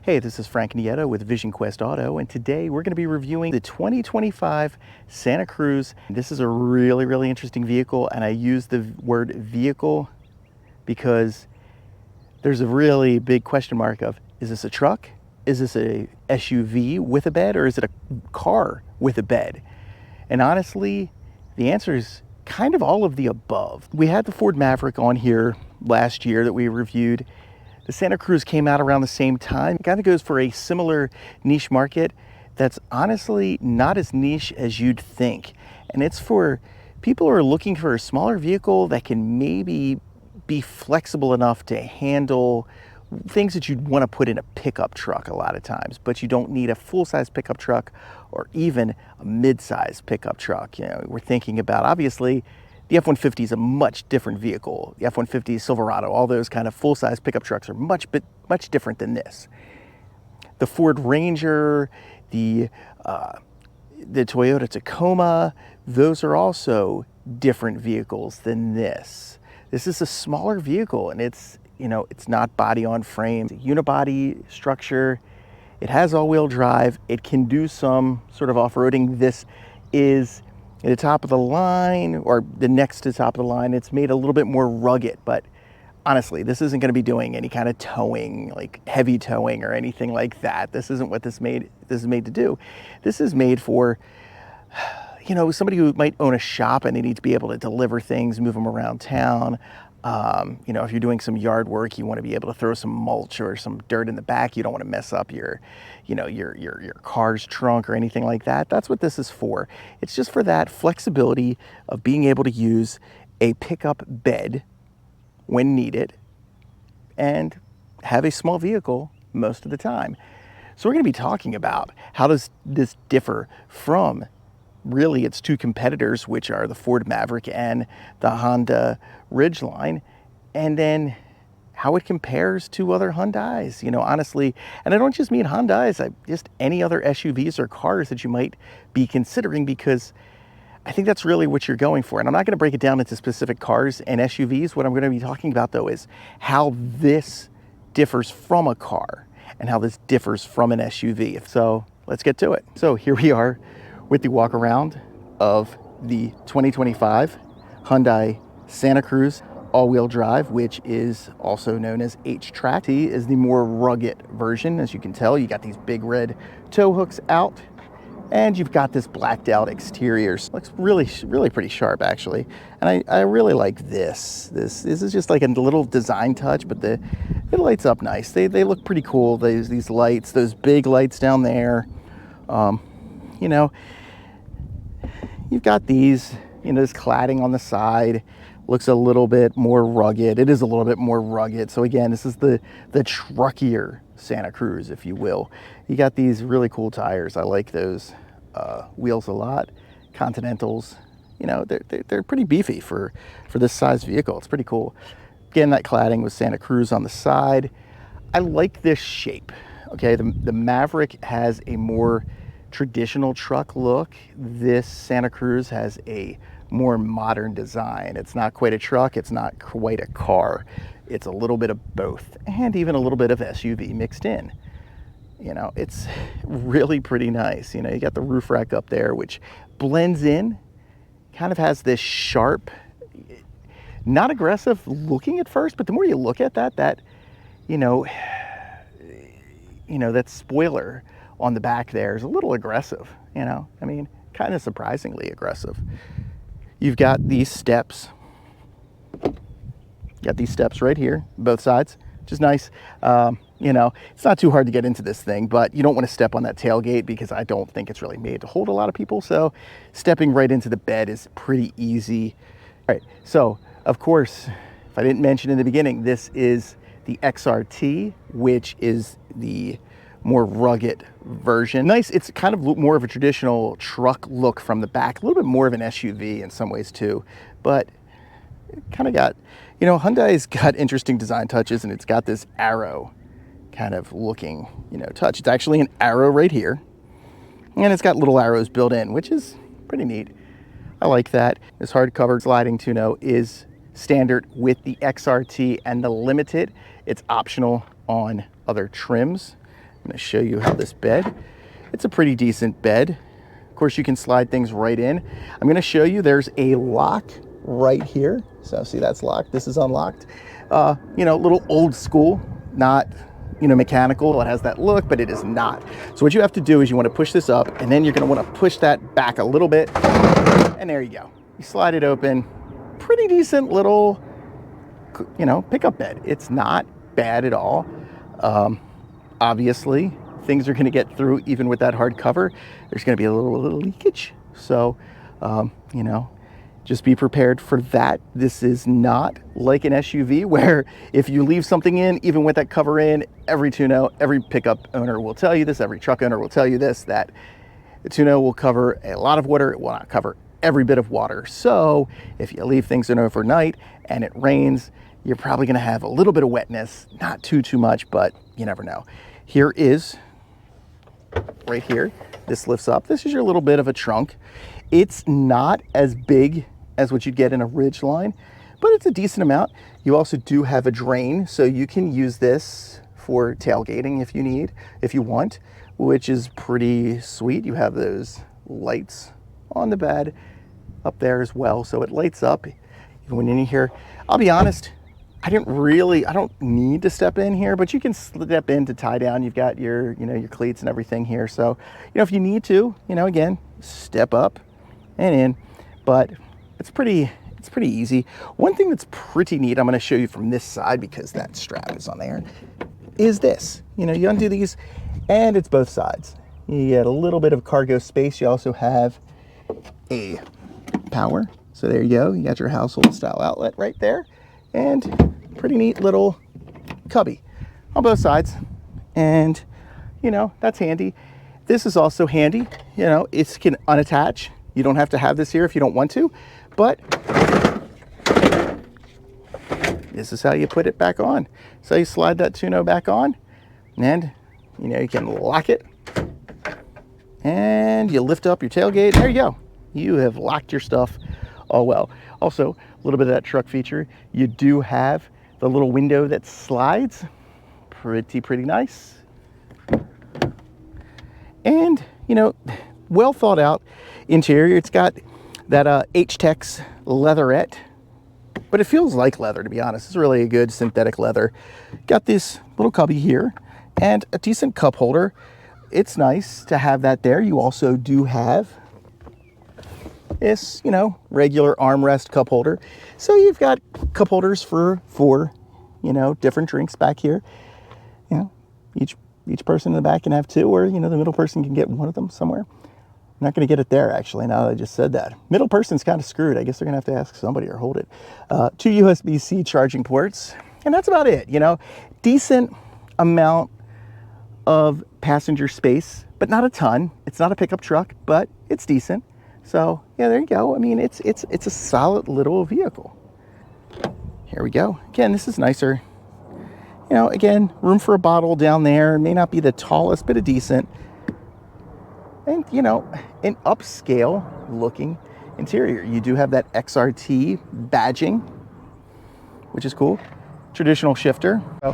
Hey, this is Frank Nieto with Vision Quest Auto, and today we're going to be reviewing the 2025 Santa Cruz. This is a really interesting vehicle, and I use the word vehicle because there's a really big question mark of, is this a truck? Is this a SUV with a bed, or is it a car with a bed? And honestly, the answer is kind of all of the above. We had the Ford Maverick on here last year that we reviewed. The Santa Cruz came out around the same time. It kind of goes for a similar niche market that's honestly not as niche as you'd think. And it's for people who are looking for a smaller vehicle that can maybe be flexible enough to handle things that you'd want to put in a pickup truck a lot of times, but you don't need a full-size pickup truck or even a mid-size pickup truck. You know, we're thinking about, obviously, the F-150 is a much different vehicle. The F-150, Silverado, all those kind of full-size pickup trucks are much different than this. The Ford Ranger, the Toyota Tacoma, those are also different vehicles than this. This is a smaller vehicle, and it's not body on frame. It's a unibody structure. It has all-wheel drive. It can do some sort of off-roading. This is at the top of the line, or the next to the top of the line. It's made a little bit more rugged, but honestly, this isn't going to be doing any kind of towing, like heavy towing or anything like that. This isn't what this is made to do. This is made for, somebody who might own a shop and they need to be able to deliver things, move them around town. If you're doing some yard work, you want to be able to throw some mulch or some dirt in the back. You don't want to mess up your car's trunk or anything like that. That's what this is for. It's just for that flexibility of being able to use a pickup bed when needed and have a small vehicle most of the time. So we're going to be talking about how does this differ from really its two competitors, which are the Ford Maverick and the Honda Ridgeline, and then how it compares to other Hyundais, honestly. And I don't just mean Hyundais, just any other SUVs or cars that you might be considering, because I think that's really what you're going for. And I'm not going to break it down into specific cars and SUVs. What I'm going to be talking about, though, is how this differs from a car and how this differs from an SUV. So let's get to it. So here we are with the walk around of the 2025 Hyundai Santa Cruz all-wheel drive, which is also known as H-Track. T is the more rugged version. As you can tell, you got these big red tow hooks out, and you've got this blacked out exterior. Looks really pretty sharp, actually. And I really like this. This is just like a little design touch, but it lights up nice. They look pretty cool. These lights, those big lights down there. You've got these, this cladding on the side. Looks a little bit more rugged. It is a little bit more rugged. So again, this is the truckier Santa Cruz, if you will. You got these really cool tires. I like those wheels a lot. Continentals, they're pretty beefy for this size vehicle. It's pretty cool. Again, that cladding with Santa Cruz on the side. I like this shape. Okay, the Maverick has a more traditional truck look. This Santa Cruz has a more modern design. It's not quite a truck, it's not quite a car. It's a little bit of both, and even a little bit of SUV mixed in. It's really pretty nice. You got the roof rack up there, which blends in, kind of has this sharp, not aggressive looking at first, but the more you look at that that spoiler on the back there is a little aggressive, kind of surprisingly aggressive. You've got these steps. Got these steps right here, both sides, which is nice. It's not too hard to get into this thing, but you don't want to step on that tailgate because I don't think it's really made to hold a lot of people. So stepping right into the bed is pretty easy. All right, so of course, if I didn't mention in the beginning, this is the XRT, which is the more rugged version. Nice, it's kind of more of a traditional truck look from the back, a little bit more of an SUV in some ways too, but it kind of got, Hyundai's got interesting design touches, and it's got this arrow kind of looking, touch. It's actually an arrow right here, and it's got little arrows built in, which is pretty neat. I like that. This hardcover sliding tonneau is standard with the XRT and the Limited. It's optional on other trims. going to show you how this bed, it's a pretty decent bed. Of course, you can slide things right in. I'm going to show you there's a lock right here. So see, that's locked. This is unlocked. You know, a little old school, not, you know, mechanical. It has that look, but it is not. So what you have to do is you want to push this up, and then you're going to want to push that back a little bit. And there you go. You slide it open. Pretty decent little, you know, pickup bed. It's not bad at all. Obviously, things are going to get through even with that hard cover. There's going to be a little leakage. So, you know, just be prepared for that. This is not like an SUV where if you leave something in, even with that cover in, every tonneau, every pickup owner will tell you this, every truck owner will tell you this, that the tonneau will cover a lot of water. It will not cover every bit of water. So if you leave things in overnight and it rains, you're probably going to have a little bit of wetness, not too much, but you never know. Here is, right here, this lifts up. This is your little bit of a trunk. It's not as big as what you'd get in a Ridgeline, but it's a decent amount. You also do have a drain, so you can use this for tailgating if you want, which is pretty sweet. You have those lights on the bed up there as well, so it lights up even when you're in here. I'll be honest, I don't need to step in here, but you can step in to tie down. You've got your, you know, your cleats and everything here. So, you know, if you need to, you know, again, step up and in, but it's pretty easy. One thing that's pretty neat, I'm going to show you from this side because that strap is on there, is this. You know, you undo these and it's both sides. You get a little bit of cargo space. You also have a power. So there you go. You got your household style outlet right there. And pretty neat little cubby on both sides. And, you know, that's handy. This is also handy. You know, it can unattach. You don't have to have this here if you don't want to, but this is how you put it back on. So you slide that tonneau back on, and, you know, you can lock it, and you lift up your tailgate. There you go. You have locked your stuff all well. Also, a little bit of that truck feature, you do have the little window that slides. Pretty nice. And, you know, well thought out interior. It's got that H-Tex leatherette, but it feels like leather, to be honest. It's really a good synthetic leather. Got this little cubby here and a decent cup holder. It's nice to have that there. You also do have this, you know, regular armrest cup holder. So you've got cup holders for you know, different drinks back here. You know, each person in the back can have two, or, you know, the middle person can get one of them somewhere. I'm not going to get it there, actually, now that I just said that. Middle person's kind of screwed. I guess they're going to have to ask somebody or hold it. 2 USB-C charging ports, and that's about it. You know, decent amount of passenger space, but not a ton. It's not a pickup truck, but it's decent. So, yeah, there you go. I mean, it's a solid little vehicle. Here we go. Again, this is nicer. You know, again, room for a bottle down there. May not be the tallest, but a decent. And, you know, an upscale looking interior. You do have that XRT badging, which is cool. Traditional shifter. Oh,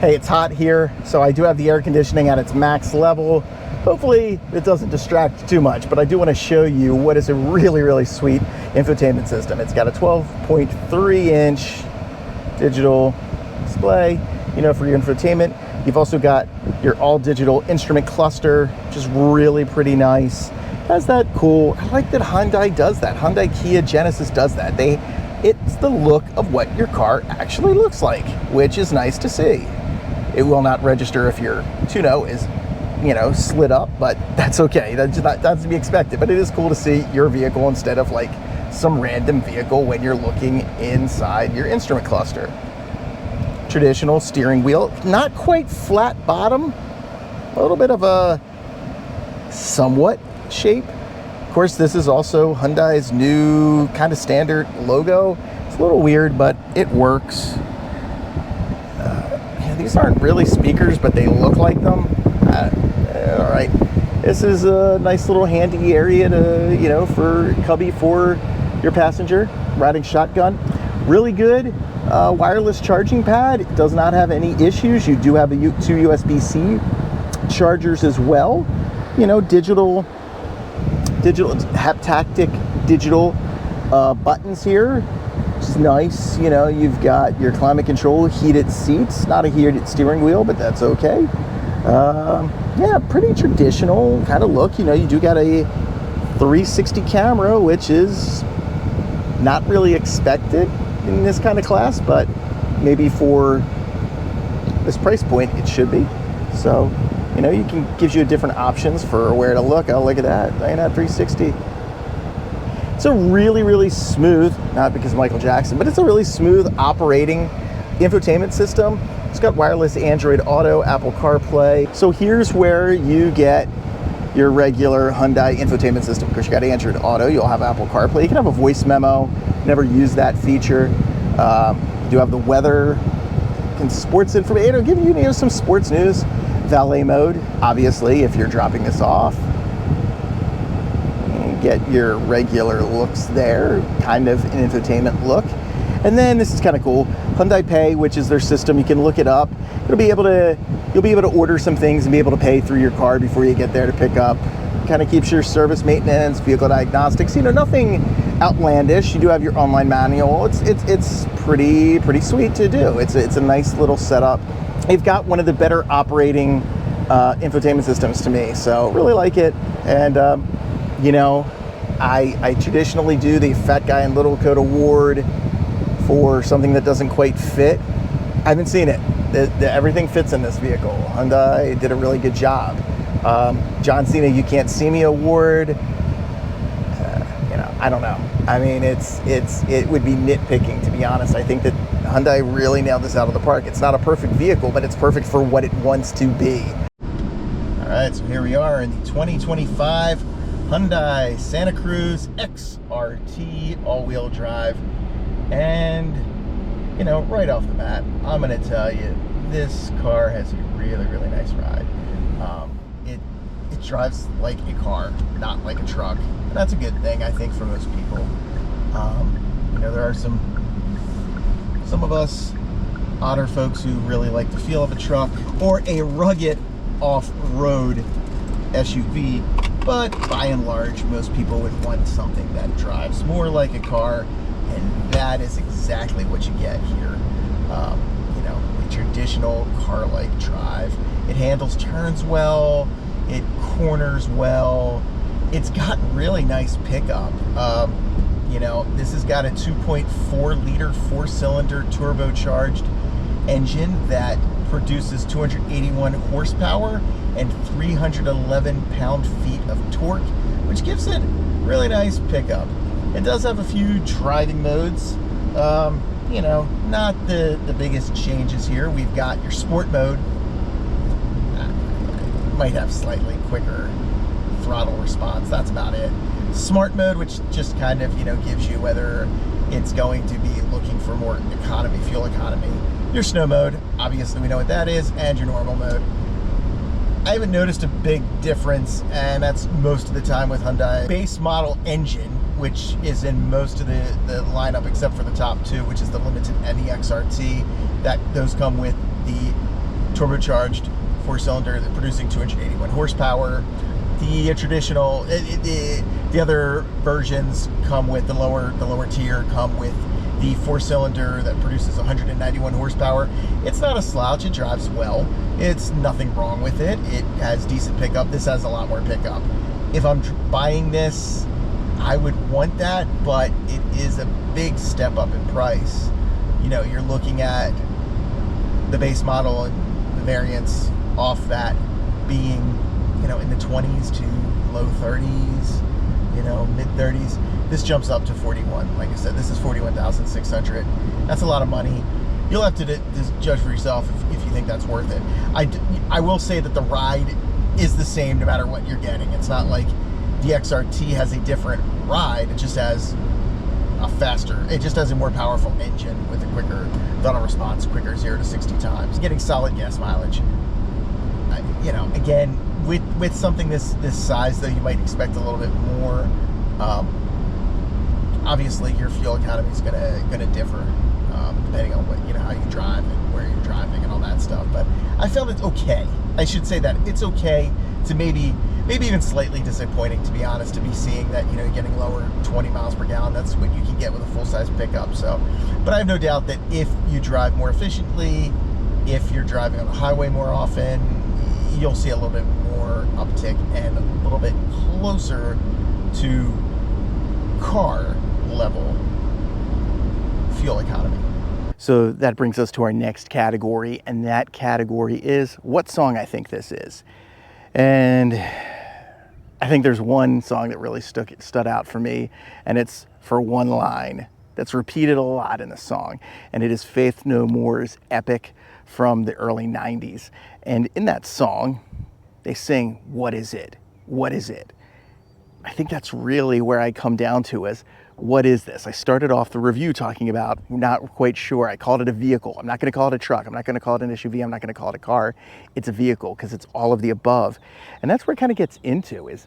hey, it's hot here, so I do have the air conditioning at its max level. Hopefully it doesn't distract too much, but I do want to show you what is a really sweet infotainment system. It's got a 12.3-inch digital display, you know, for your infotainment. You've also got your all-digital instrument cluster, which is really pretty nice. Has that cool, I like that Hyundai does that. Hyundai, Kia, Genesis does that. It's the look of what your car actually looks like, which is nice to see. It will not register if your tonneau is, you know, slid up, but that's okay. That's to be expected. But it is cool to see your vehicle instead of like some random vehicle when you're looking inside your instrument cluster. Traditional steering wheel, not quite flat bottom, a little bit of a somewhat shape. Of course, this is also Hyundai's new kind of standard logo. It's a little weird, but it works. Yeah, these aren't really speakers, but they look like them. All right, this is a nice little handy area to, you know, for cubby for your passenger riding shotgun. Really good wireless charging pad. It does not have any issues. You do have a 2 USB-C chargers as well. You know, digital haptic digital buttons here, which is nice. You know, you've got your climate control, heated seats, not a heated steering wheel, but that's okay. Yeah, pretty traditional kind of look. You know, you do got a 360 camera, which is not really expected in this kind of class, but maybe for this price point it should be. So, you know, you can gives you different options for where to look. Oh, look at that, looking at 360. It's a really smooth, not because of Michael Jackson, but it's a really smooth operating infotainment system. It's got wireless Android Auto, Apple CarPlay. So here's where you get your regular Hyundai infotainment system. Of course, you got Android Auto, you'll have Apple CarPlay. You can have a voice memo. Never use that feature. You do have the weather and sports information. It'll give you, you know, some sports news. Valet mode, obviously, if you're dropping this off. You get your regular looks there, kind of an infotainment look. And then this is kind of cool, Hyundai Pay, which is their system. You can look it up. You'll be able to order some things and be able to pay through your card before you get there to pick up. Kind of keeps your service maintenance, vehicle diagnostics, you know, nothing outlandish. You do have your online manual. It's pretty sweet to do. It's a nice little setup. They've got one of the better operating infotainment systems to me, so really like it. And you know, I traditionally do the fat guy in little coat award for something that doesn't quite fit. I haven't seen it. Everything fits in this vehicle. Hyundai did a really good job. John Cena, you can't see me award. You know, I don't know. I mean, it would be nitpicking, to be honest. I think that Hyundai really nailed this out of the park. It's not a perfect vehicle, but it's perfect for what it wants to be. All right, so here we are in the 2025 Hyundai Santa Cruz XRT all-wheel drive. And, you know, right off the bat, I'm going to tell you, this car has a really nice ride. It drives like a car, not like a truck. And that's a good thing, I think, for most people. You know, there are some of us odder folks who really like the feel of a truck or a rugged off-road SUV, but by and large, most people would want something that drives more like a car, and that is exactly what you get here. You know, a traditional car-like drive. It handles turns well, it corners well, it's got really nice pickup. You know, this has got a 2.4 liter 4-cylinder turbocharged engine that produces 281 horsepower and 311 pound-feet of torque, which gives it really nice pickup. It does have a few driving modes. You know, not the biggest changes here. We've got your sport mode. Might have slightly quicker throttle response. That's about it. Smart mode, which just kind of, you know, gives you whether it's going to be looking for more economy, fuel economy. Your snow mode, obviously we know what that is, and your normal mode. I haven't noticed a big difference, and that's most of the time with Hyundai. Base model engine, which is in most of the lineup except for the top two, which is the limited and the XRT. Those come with the turbocharged 4-cylinder that's producing 281 horsepower. The traditional, the other versions come with the lower tier come with the 4-cylinder that produces 191 horsepower. It's not a slouch. It drives well. It's nothing wrong with it. It has decent pickup. This has a lot more pickup. If I'm buying this, I would want that, but it is a big step up in price. You know, you're looking at the base model and the variants off that being, you know, in the 20s to low 30s, you know, mid 30s. This jumps up to 41. Like I said, this is 41,600. That's a lot of money. You'll have to just judge for yourself if you think that's worth it. I will say that the ride is the same no matter what you're getting. It's not like the XRT has a different ride. It just has a faster, it just has a more powerful engine with a quicker throttle response, quicker 0 to 60 times, getting solid gas mileage. You know, again, with something this size, though, you might expect a little bit more. Obviously, your fuel economy is gonna differ depending on what, you know, how you drive and where you're driving and all that stuff. But I felt it's okay. I should say that it's okay to maybe even slightly disappointing, to be honest, to be seeing that, you know, you're getting lower 20 miles per gallon. That's what you can get with a full-size pickup. So, but I have no doubt that if you drive more efficiently, if you're driving on the highway more often, you'll see a little bit more uptick and a little bit closer to car level fuel economy. So that brings us to our next category, and that category is what song I think this is. And I think there's one song that really stood out for me, and it's for one line that's repeated a lot in the song, and it is Faith No More's Epic from the early 90s. And in that song, they sing, "What is it? What is it?" I think that's really where I come down to is, what is this? I started off the review talking about not quite sure. I called it a vehicle. I'm not going to call it a truck. I'm not going to call it an SUV. I'm not going to call it a car. It's a vehicle because it's all of the above. And that's where it kind of gets into is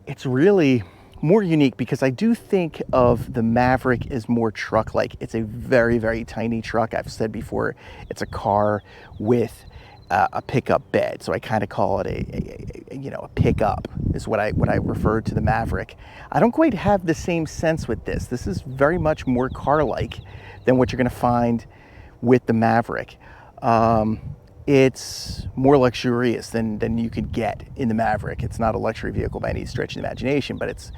it's really more unique because I do think of the Maverick as more truck-like. It's a very, very tiny truck. I've said before, it's a car with a pickup bed. So I kind of call it a pickup is what I refer to the Maverick. I don't quite have the same sense with this. This is very much more car-like than what you're going to find with the Maverick. It's more luxurious than you could get in the Maverick. It's not a luxury vehicle by any stretch of the imagination, but it's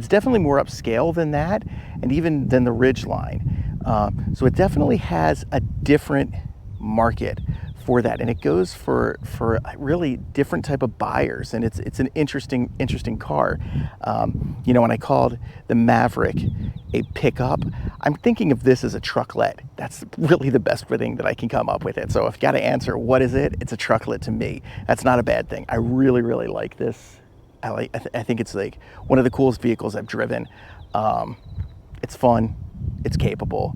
definitely more upscale than that, and even than the Ridgeline. So it definitely has a different market for that, and it goes for a really different type of buyers, and it's an interesting car. You know, when I called the Maverick a pickup, I'm thinking of this as a trucklet. That's really the best thing that I can come up with it. So if you got to answer what is it, it's a trucklet to me. That's not a bad thing. I really like this. I think it's like one of the coolest vehicles I've driven. It's fun, it's capable.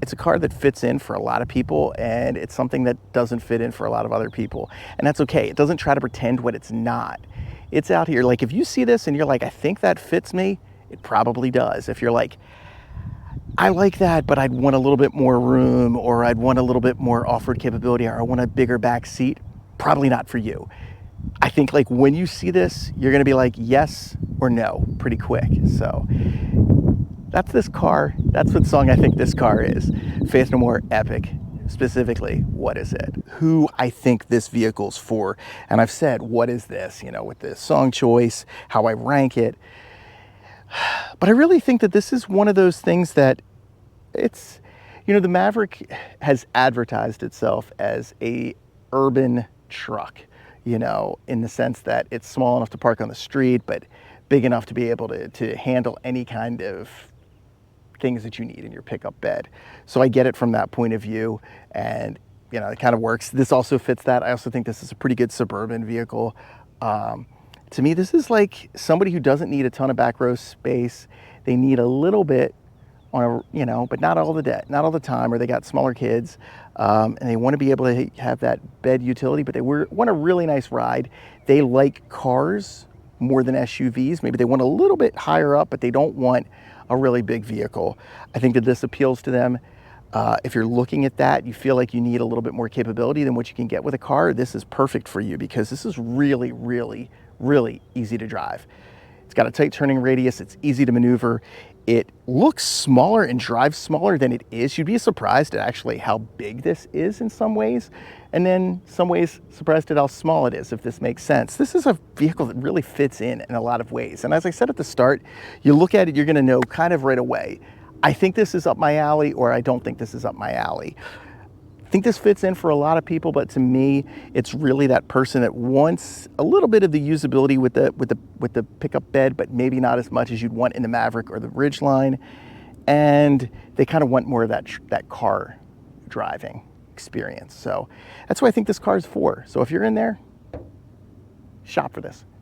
It's a car that fits in for a lot of people, and it's something that doesn't fit in for a lot of other people. And that's okay. It doesn't try to pretend what it's not. It's out here. Like if you see this and you're like, I think that fits me, it probably does. If you're like, I like that, but I'd want a little bit more room, or I'd want a little bit more off-road capability, or I want a bigger back seat, probably not for you. I think like when you see this, you're gonna be like yes or no pretty quick. So that's this car. That's what song I think this car is. Faith No More Epic. Specifically, what is it? Who I think this vehicle's for. And I've said, what is this? You know, with the song choice, how I rank it. But I really think that this is one of those things that it's, you know, the Maverick has advertised itself as a urban truck, you know, in the sense that it's small enough to park on the street, but big enough to be able to handle any kind of things that you need in your pickup bed. So I get it from that point of view, and you know, it kind of works. This also fits that. I also think this is a pretty good suburban vehicle. To me, this is like somebody who doesn't need a ton of back row space. They need a little bit on a, you know, but not all the time, or they got smaller kids, and they want to be able to have that bed utility, but they want a really nice ride. They like cars more than SUVs. Maybe they want a little bit higher up, but they don't want a really big vehicle. I think that this appeals to them. If you're looking at that, you feel like you need a little bit more capability than what you can get with a car, this is perfect for you because this is really, really, really easy to drive. It's got a tight turning radius. It's easy to maneuver. It looks smaller and drives smaller than it is. You'd be surprised at actually how big this is in some ways, and then some ways surprised at how small it is, if this makes sense. This is a vehicle that really fits in a lot of ways. And as I said at the start, you look at it, you're gonna know kind of right away, I think this is up my alley, or I don't think this is up my alley. I think this fits in for a lot of people, but to me, it's really that person that wants a little bit of the usability with the pickup bed, but maybe not as much as you'd want in the Maverick or the Ridgeline, and they kind of want more of that car driving experience. So that's what I think this car is for. So if you're in there, shop for this.